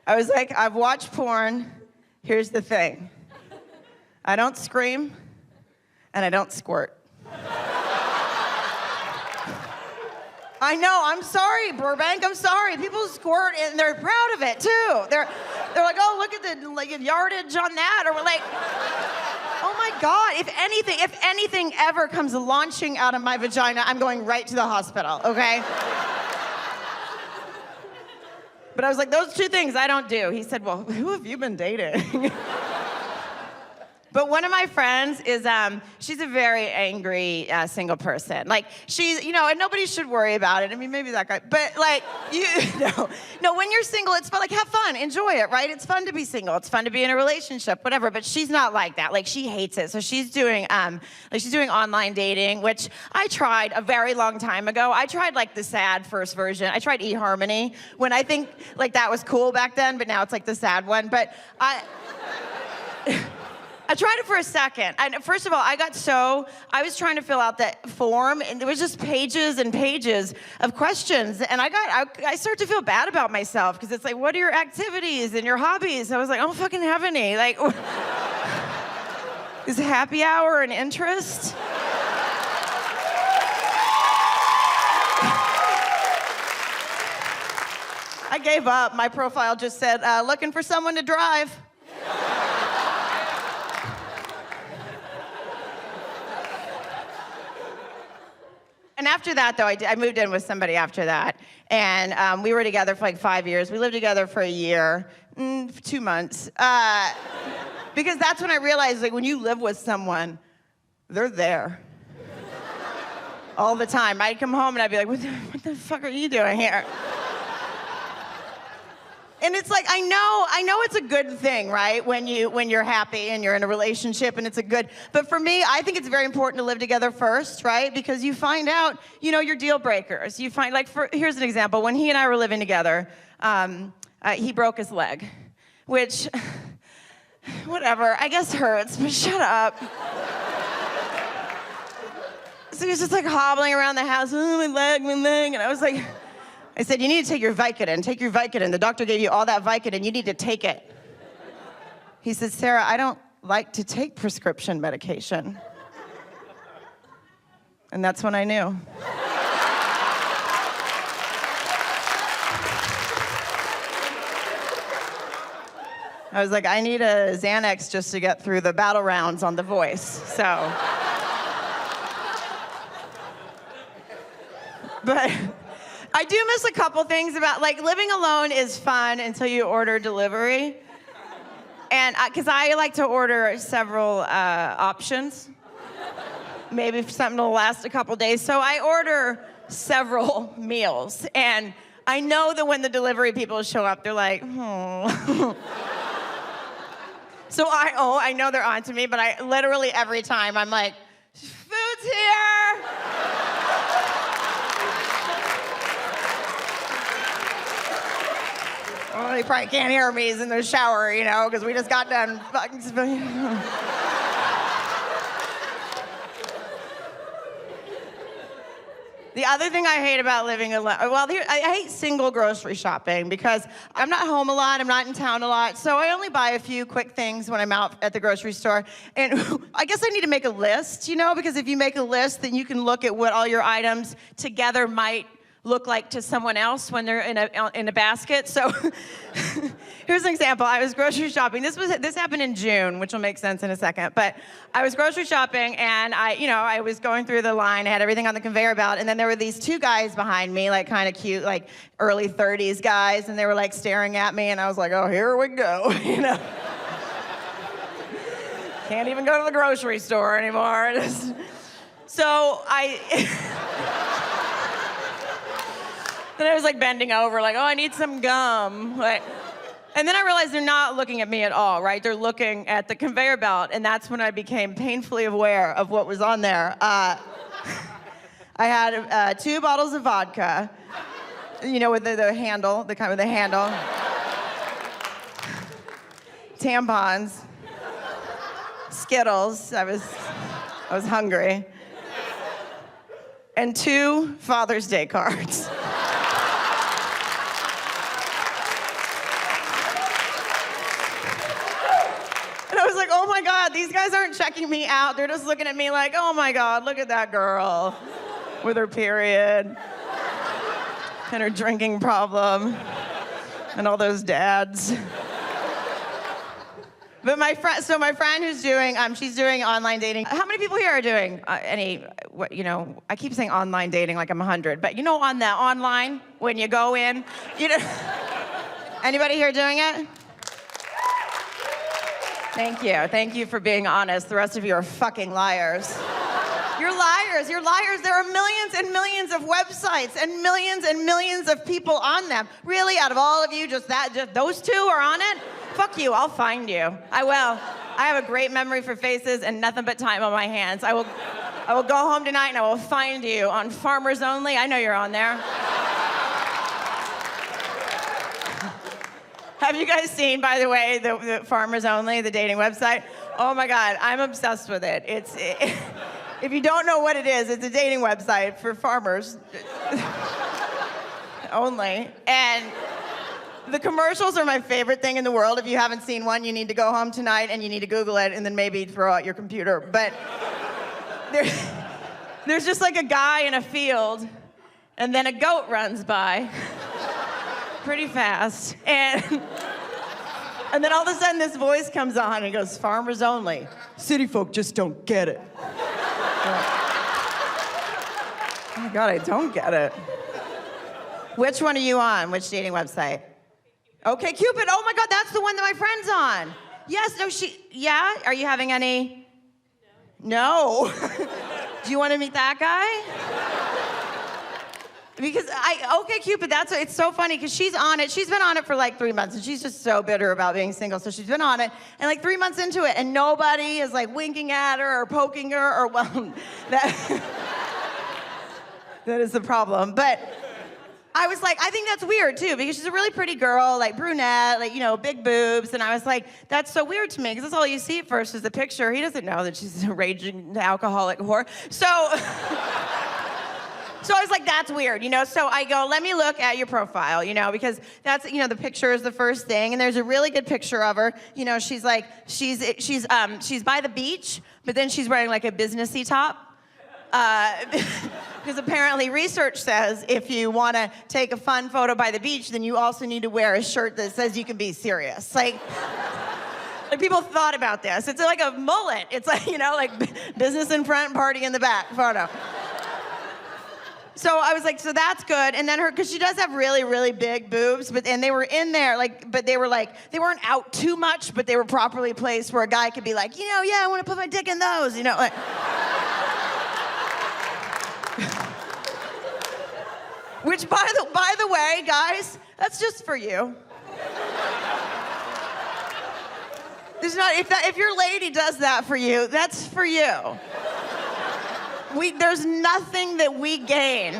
I was like, I've watched porn. Here's the thing. I don't scream, and I don't squirt. I know, I'm sorry, Burbank, I'm sorry. People squirt, and they're proud of it, too. They're like, oh, look at the yardage on that, or we're like, oh my God, if anything ever comes launching out of my vagina, I'm going right to the hospital, okay? But I was like, those two things I don't do. He said, well, who have you been dating? But one of my friends is, she's a very angry single person. Like, she's, and nobody should worry about it. I mean, maybe that guy, but like, no, when you're single, it's fun, like, have fun, enjoy it, right? It's fun to be single. It's fun to be in a relationship, whatever, but she's not like that. Like, she hates it. So she's doing online dating, which I tried a very long time ago. I tried, like, the sad first version. I tried eHarmony when I think, like, that was cool back then, but now it's, like, the sad one. But I tried it for a second. And first of all, I was trying to fill out that form, and there was just pages and pages of questions. And I started to feel bad about myself, because it's like, what are your activities and your hobbies? I was like, I don't fucking have any. Like, is happy hour an interest? I gave up. My profile just said, looking for someone to drive. And after that, though, I moved in with somebody after that. And we were together for like 5 years. We lived together for a year, 2 months. Because that's when I realized, like, when you live with someone, they're there. All the time. I'd come home and I'd be like, what the fuck are you doing here? And it's like, I know it's a good thing, right? When you're happy and you're in a relationship, and it's a good, but for me, I think it's very important to live together first, right? Because you find out, your deal breakers. You find, like, here's an example. When he and I were living together, he broke his leg, which, whatever, I guess hurts, but shut up. So he was just like hobbling around the house, oh, my leg, and I was like, I said, you need to take your Vicodin. Take your Vicodin. The doctor gave you all that Vicodin. You need to take it. He said, Sarah, I don't like to take prescription medication. And that's when I knew. I was like, I need a Xanax just to get through the battle rounds on The Voice. So. But I do miss a couple things about, like, living alone is fun until you order delivery. And because I like to order several options. Maybe something will last a couple days. So I order several meals. And I know that when the delivery people show up, they're like, oh. So I know they're on to me, but I literally every time I'm like, food's here. Well, they probably can't hear me. He's in the shower, because we just got done fucking. The other thing I hate about living alone, I hate single grocery shopping, because I'm not home a lot, I'm not in town a lot, so I only buy a few quick things when I'm out at the grocery store. And I guess I need to make a list, because if you make a list, then you can look at what all your items together might look like to someone else when they're in a basket. So here's an example. I was grocery shopping. This happened in June, which will make sense in a second. But I was grocery shopping, and I was going through the line. I had everything on the conveyor belt, and then there were these two guys behind me, like kind of cute, like early 30s guys, and they were like staring at me, and I was like, oh, here we go, Can't even go to the grocery store anymore. So then I was like bending over, like, oh, I need some gum. And then I realized they're not looking at me at all, right? They're looking at the conveyor belt, and that's when I became painfully aware of what was on there. I had 2 bottles of vodka, with the handle, the kind with the handle. Tampons. Skittles. I was hungry. And 2 Father's Day cards. was like, oh my God, these guys aren't checking me out. They're just looking at me like, oh my God, look at that girl with her period and her drinking problem and all those dads. But my friend who's doing, she's doing online dating. How many people here are doing I keep saying online dating like I'm 100, but on the online, when you go in, anybody here doing it? Thank you for being honest. The rest of you are fucking liars. You're liars, There are millions and millions of websites and millions of people on them. Really, out of all of you, just those two are on it? Fuck you, I'll find you. I will. I have a great memory for faces and nothing but time on my hands. I will go home tonight and I will find you on Farmers Only. I know you're on there. Have you guys seen, by the way, the Farmers Only, the dating website? Oh my God, I'm obsessed with it. If you don't know what it is, it's a dating website for farmers only. And the commercials are my favorite thing in the world. If you haven't seen one, you need to go home tonight and you need to Google it and then maybe throw out your computer. But there's just like a guy in a field and then a goat runs by pretty fast. And then all of a sudden this voice comes on and he goes, Farmers Only. City folk just don't get it. Oh my God, I don't get it. Which one are you on? Which dating website? Okay, Cupid. Oh my God, that's the one that my friend's on. Yes, no, yeah? Are you having any? No. Do you want to meet that guy? Because okay, Cupid, it's so funny because she's on it. She's been on it for like 3 months and she's just so bitter about being single. So she's been on it and like 3 months into it and nobody is like winking at her or poking her or that is the problem. But I was like, I think that's weird too because she's a really pretty girl, like brunette, like, big boobs. And I was like, that's so weird to me because that's all you see at first is the picture. He doesn't know that she's a raging alcoholic whore. So I was like, that's weird, So I go, let me look at your profile, because that's, the picture is the first thing. And there's a really good picture of her. She's like, she's by the beach, but then she's wearing like a businessy top. Because apparently research says if you want to take a fun photo by the beach, then you also need to wear a shirt that says you can be serious. Like people thought about this. It's like a mullet. It's like, like business in front, party in the back photo. So I was like, so that's good. And then because she does have really, really big boobs, and they were in there, but they weren't out too much, but they were properly placed where a guy could be like, yeah, I want to put my dick in those, like. Which, by the way, guys, that's just for you. If your lady does that for you, that's for you. There's nothing that we gain.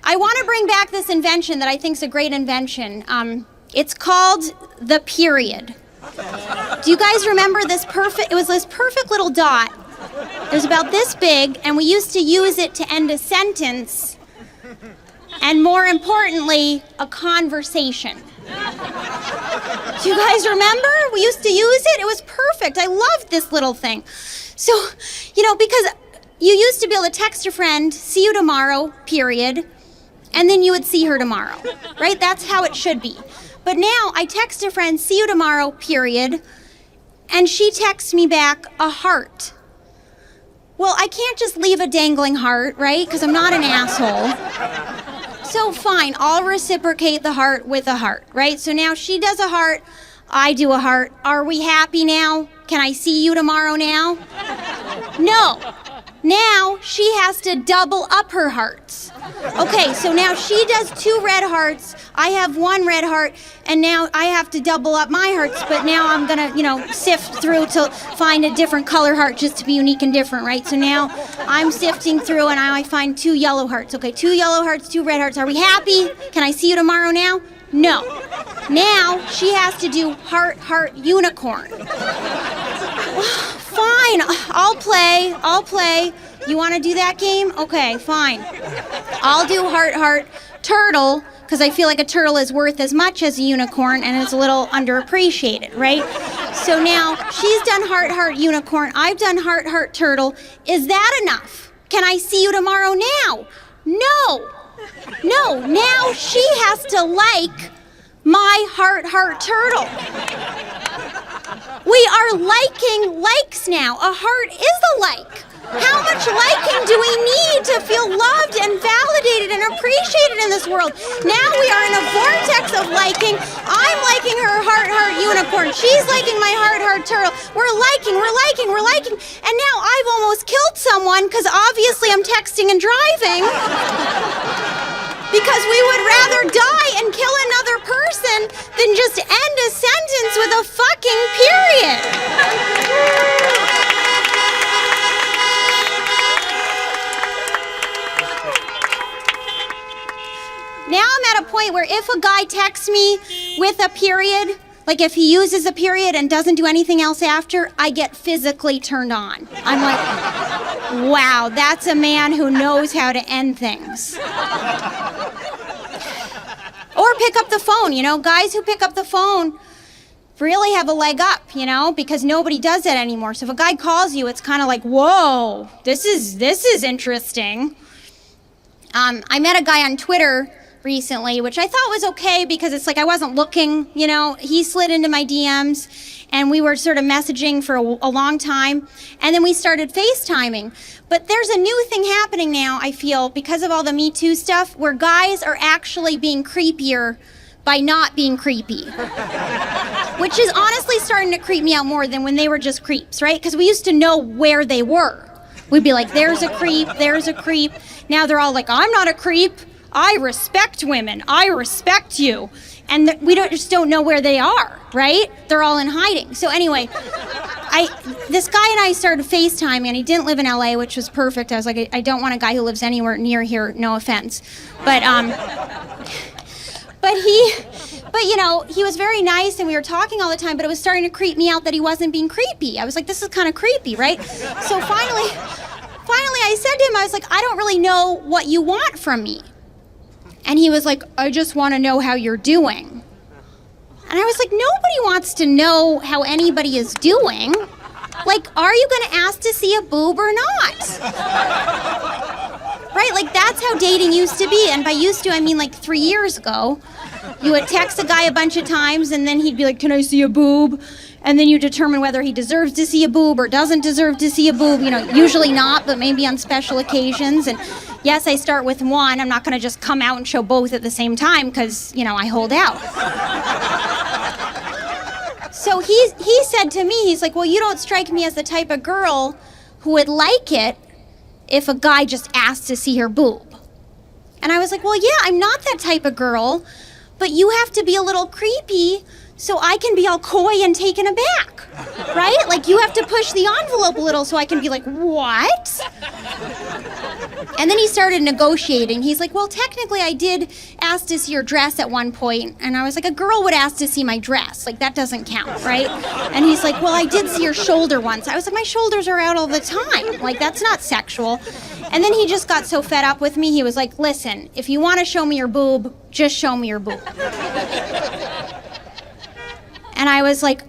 I want to bring back this invention that I think is a great invention. It's called the period. Do you guys remember this it was this perfect little dot. It was about this big, and we used to use it to end a sentence, and more importantly, a conversation. Do you guys remember? We used to use it. It was perfect. I loved this little thing. So, because you used to be able to text a friend, see you tomorrow, period, and then you would see her tomorrow, right? That's how it should be. But now I text a friend, see you tomorrow, period, and she texts me back a heart. Well, I can't just leave a dangling heart, right? Because I'm not an asshole. So fine, I'll reciprocate the heart with a heart, right? So now she does a heart, I do a heart. Are we happy now? Can I see you tomorrow now? No. Now she has to double up her hearts. Okay, so now she does 2 red hearts, I have 1 red heart, and now I have to double up my hearts, but now I'm gonna, sift through to find a different color heart just to be unique and different, right? So now I'm sifting through and I find 2 yellow hearts. Okay, 2 yellow hearts, 2 red hearts. Are we happy? Can I see you tomorrow now? No. Now she has to do heart, heart, unicorn. Fine, I'll play. You want to do that game? Okay, fine. I'll do heart, heart, turtle, because I feel like a turtle is worth as much as a unicorn and is a little underappreciated, right? So now she's done heart, heart, unicorn. I've done heart, heart, turtle. Is that enough? Can I see you tomorrow now? No, now she has to like my heart, heart, turtle. We are liking likes now. A heart is a like. How much liking do we need to feel loved and validated and appreciated in this world? Now we are in a vortex of liking. I'm liking her heart, heart, unicorn. She's liking my heart, heart, turtle. We're liking. And now I've almost killed someone because obviously I'm texting and driving. Because we would rather die and kill another person than just end a sentence with a fucking period. Now I'm at a point where if a guy texts me with a period, like if he uses a period and doesn't do anything else after, I get physically turned on. I'm like, wow, that's a man who knows how to end things. Or pick up the phone, guys who pick up the phone really have a leg up, because nobody does that anymore. So if a guy calls you, it's kind of like, whoa, this is interesting. I met a guy on Twitter recently, which I thought was okay because it's like I wasn't looking, he slid into my DMs and we were sort of messaging for a long time, and then we started FaceTiming. But there's a new thing happening now, I feel, because of all the Me Too stuff, where guys are actually being creepier by not being creepy. Which is honestly starting to creep me out more than when they were just creeps, right? Because we used to know where they were. We'd be like, there's a creep, there's a creep. Now they're all like, I'm not a creep. I respect women. I respect you. And we just don't know where they are, right? They're all in hiding. So anyway, this guy and I started FaceTiming, and he didn't live in LA, which was perfect. I was like, I don't want a guy who lives anywhere near here, no offense. But he was very nice, and we were talking all the time, but it was starting to creep me out that he wasn't being creepy. I was like, this is kind of creepy, right? So finally I said to him, I was like, I don't really know what you want from me. And he was like, I just want to know how you're doing. And I was like, nobody wants to know how anybody is doing. Like, are you going to ask to see a boob or not? Right? Like, that's how dating used to be. And by used to, I mean like 3 years ago. You would text a guy a bunch of times, and then he'd be like, can I see a boob? And then you determine whether he deserves to see a boob or doesn't deserve to see a boob. Usually not, but maybe on special occasions. And yes, I start with one. I'm not going to just come out and show both at the same time because, I hold out. So he said to me, he's like, well, you don't strike me as the type of girl who would like it if a guy just asked to see her boob. And I was like, well, yeah, I'm not that type of girl, but you have to be a little creepy so I can be all coy and taken aback, right? Like, you have to push the envelope a little so I can be like, what? And then he started negotiating. He's like, well, technically I did ask to see your dress at one point. And I was like, a girl would ask to see my dress. Like, that doesn't count, right? And he's like, well, I did see your shoulder once. I was like, my shoulders are out all the time. Like, that's not sexual. And then he just got so fed up with me, he was like, listen, if you want to show me your boob, just show me your boob. And I was like,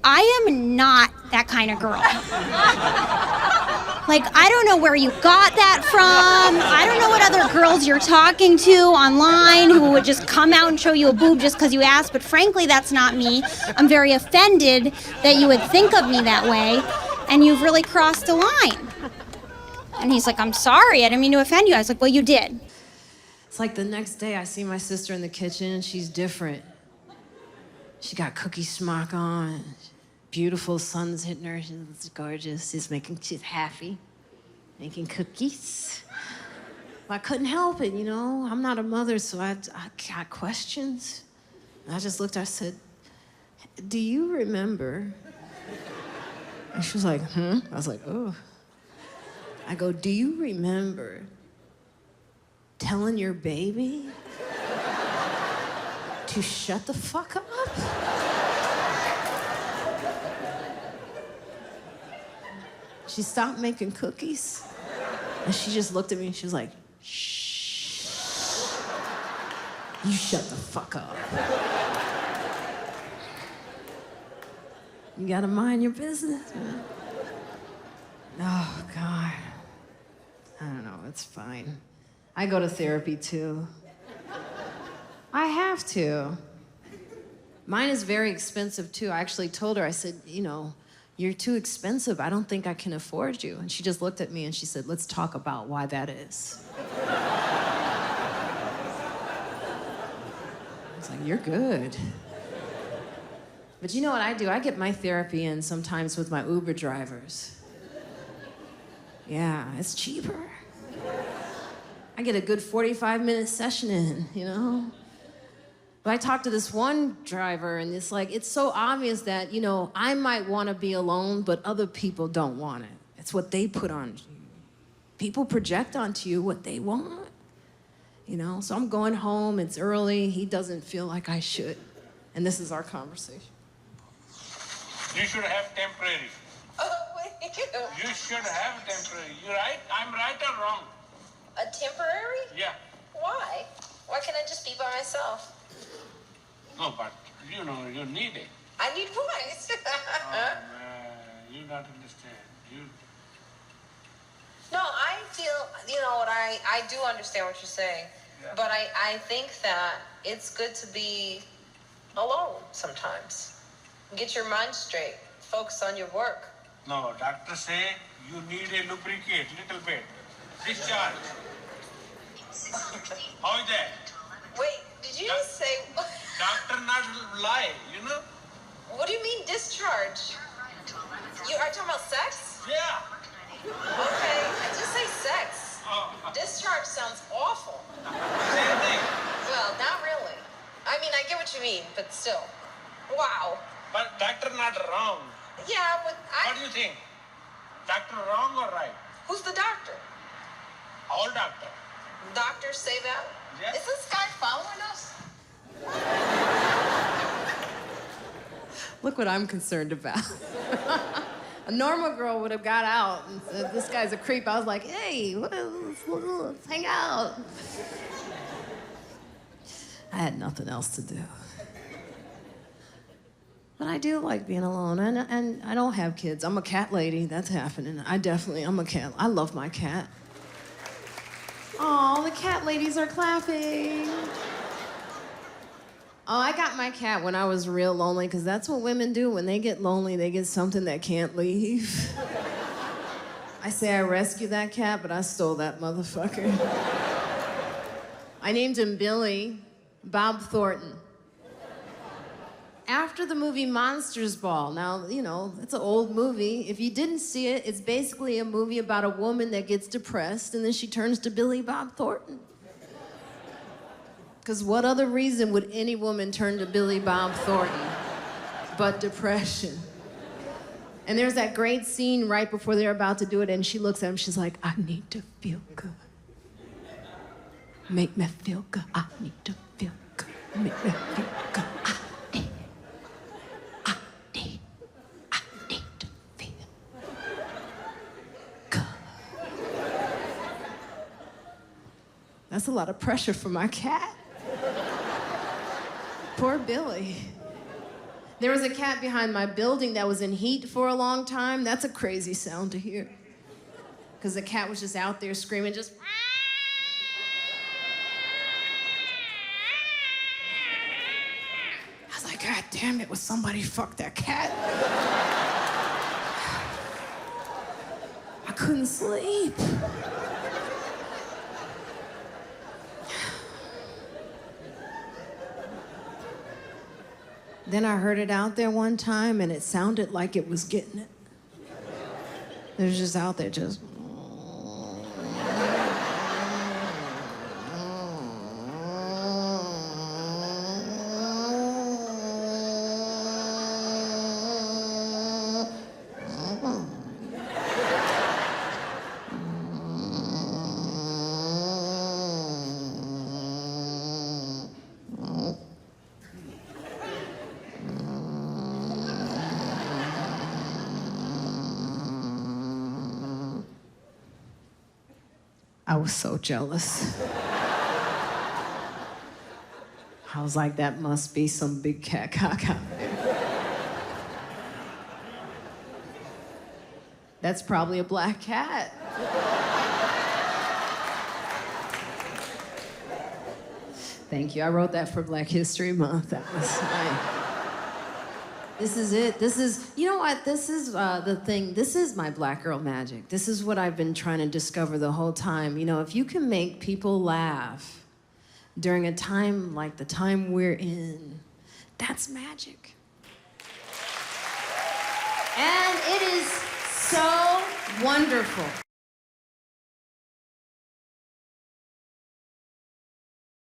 I am not that kind of girl. Like, I don't know where you got that from. I don't know what other girls you're talking to online who would just come out and show you a boob just because you asked, but frankly, that's not me. I'm very offended that you would think of me that way, and you've really crossed the line. And he's like, I'm sorry, I didn't mean to offend you. I was like, well, you did. It's like the next day I see my sister in the kitchen, and she's different. She got cookie smock on. Beautiful sun's hitting her. She's gorgeous. She's happy, making cookies. Well, I couldn't help it, I'm not a mother, so I got questions. And I just looked at her and said, do you remember? And she was like, I was like, oh. I go, do you remember telling your baby to shut the fuck up? She stopped making cookies, and she just looked at me and she was like, shh. You shut the fuck up. You gotta mind your business, man. Oh, God. I don't know, it's fine. I go to therapy, too. I have to. Mine is very expensive, too. I actually told her, I said, you know, you're too expensive. I don't think I can afford you. And she just looked at me and she said, let's talk about why that is. I was like, you're good. But you know what I do? I get my therapy in sometimes with my Uber drivers. Yeah, it's cheaper. I get a good 45-minute session in, you know? But I talked to this one driver, and it's like, it's so obvious that, you know, I might want to be alone, but other people don't want it. It's what they put on you. People project onto you what they want, you know? So I'm going home, it's early, he doesn't feel like I should. And this is our conversation. You should have temporary. Oh, wait. You should have temporary. You right? I'm right or wrong? A temporary? Yeah. Why? Why can't I just be by myself? No, but you know, you need it. I need boys. Oh, man, you don't understand. You. No, I feel, you know what, I do understand what you're saying. Yeah. But I think that it's good to be alone sometimes. Get your mind straight. Focus on your work. No, doctor say you need a lubricate, little bit. Discharge. How is that? Wait, did you just say... Doctor not lie, you know? What do you mean discharge? You are talking about sex? Yeah. Okay, just say sex. Oh. Discharge sounds awful. Same thing. Well, not really. I mean, I get what you mean, but still. Wow. But doctor not wrong. Yeah, but What do you think? Doctor wrong or right? Who's the doctor? All doctor. Doctors say that? Yes. Is this guy following us? Look what I'm concerned about. A normal girl would have got out and said, this guy's a creep. I was like, hey, let's hang out. I had nothing else to do. But I do like being alone, and I don't have kids. I'm a cat lady, that's happening. I'm a cat. I love my cat. Oh, the cat ladies are clapping. Oh, I got my cat when I was real lonely, because that's what women do. When they get lonely, they get something that can't leave. I say I rescued that cat, but I stole that motherfucker. I named him Billy Bob Thornton. After the movie Monsters Ball. Now, you know, it's an old movie. If you didn't see it, it's basically a movie about a woman that gets depressed and then she turns to Billy Bob Thornton. Because what other reason would any woman turn to Billy Bob Thornton but depression? And there's that great scene right before they're about to do it, and she looks at him, she's like, I need to feel good. Make me feel good. I need to feel good. Make me feel good. I need to feel good. That's a lot of pressure for my cat. Poor Billy. There was a cat behind my building that was in heat for a long time. That's a crazy sound to hear. Because the cat was just out there screaming, just... I was like, God damn it, was somebody fuck that cat? I couldn't sleep. Then I heard it out there one time, and it sounded like it was getting it. It was just out there, just... I was so jealous. I was like, that must be some big cat cock out there. That's probably a black cat. Thank you. I wrote that for Black History Month. That was This is it. This is, you know what? This is the thing. This is my black girl magic. This is what I've been trying to discover the whole time. You know, if you can make people laugh during a time like the time we're in, that's magic. And it is so wonderful.